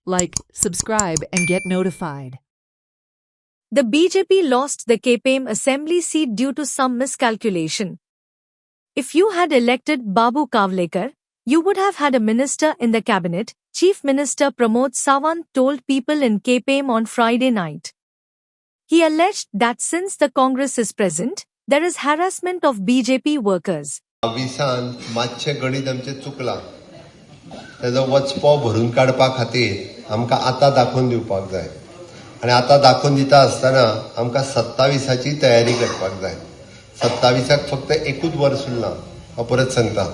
like, subscribe, and get notified. The BJP lost the KPM assembly seat due to some miscalculation. If you had elected Babu Kavlekar, you would have had a minister in the cabinet, Chief Minister Pramod Sawant told people in KPM on Friday night. He alleged that since the Congress is present, there is harassment of BJP workers. मातशें गणित आमचें चुकलां तेजो वचपो भरून काडपा खातीर आमकां आतां दाखोवन दिवपाक जाय आनी आतां दाखोवन दिता आसतना आमकां 27ची तयारी करपाक जाय 27क फक्त एकूच वर्स उरलां हांव परत सांगता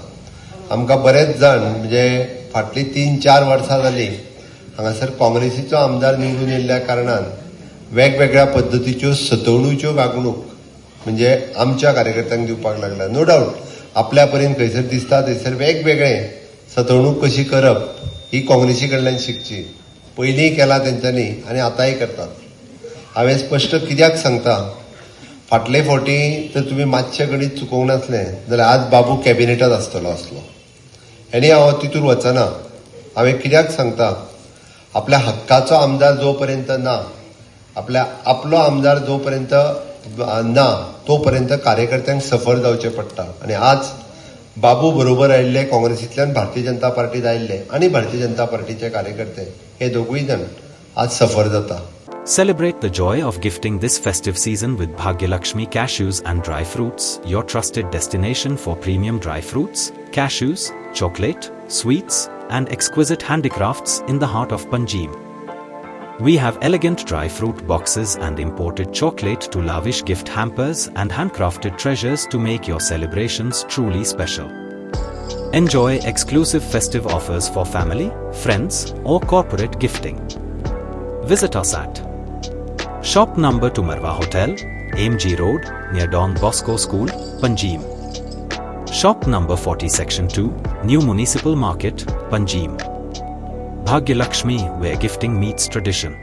आमकां बरेच जाण म्हणजे फाटलीं 3-4 वर्सां जालीं हांगासर काँग्रेसीचो आमदार निवडून येयल्ल्या कारणान वेगवेगळ्या पद्दतीच्यो सतवणुच्यो वागणूक म्हणजे आमच्या कार्यकर्त्यांक दिवपाक लागला नो डावट आपल्या परीन खंयसर दिसता थंयसर वेगवेगळे सतवणूक कशी करप ही काँग्रेसी कडल्यान शिकची पयलींय केला तेंच्यांनी आनी आतांय करतात हांवें स्पश्ट कित्याक सांगता फाटले फावटी जर तुमी मातशें गणीत चुकोवंक नासलें जाल्यार आज बाबू कॅबिनेटांत आसतलो आसलो आनी हांव तितून वचना हांवें कित्याक सांगता आपल्या हक्काचो आमदार जो पर्यंत ना आपलो आमदार जो पर्यंत ना तो पर्यंत कार्यकर्त्यांक सफर जावचें पडटा आनी आज बाबू बरोबर आयिल्ले काँग्रेसींतल्यान भारतीय जनता पार्टीत आयिल्ले आनी भारतीय जनता पार्टीचे कार्यकर्ते हे दोगूय जाण आज सफर जाता. Celebrate the joy of gifting this festive season with Bhagyalakshmi Cashews and Dry Fruits, your trusted destination for premium dry fruits, cashews, chocolate, sweets, and exquisite handicrafts in the heart of Panjim. We have elegant dry fruit boxes and imported chocolate to lavish gift hampers and handcrafted treasures to make your celebrations truly special. Enjoy exclusive festive offers for family, friends, or corporate gifting. Visit us at Shop number to Marwa Hotel, AMG Road, near Don Bosco School, Panjim. Shop number 40 Section 2, New Municipal Market, Panjim. Bhagyalakshmi, where gifting meets tradition.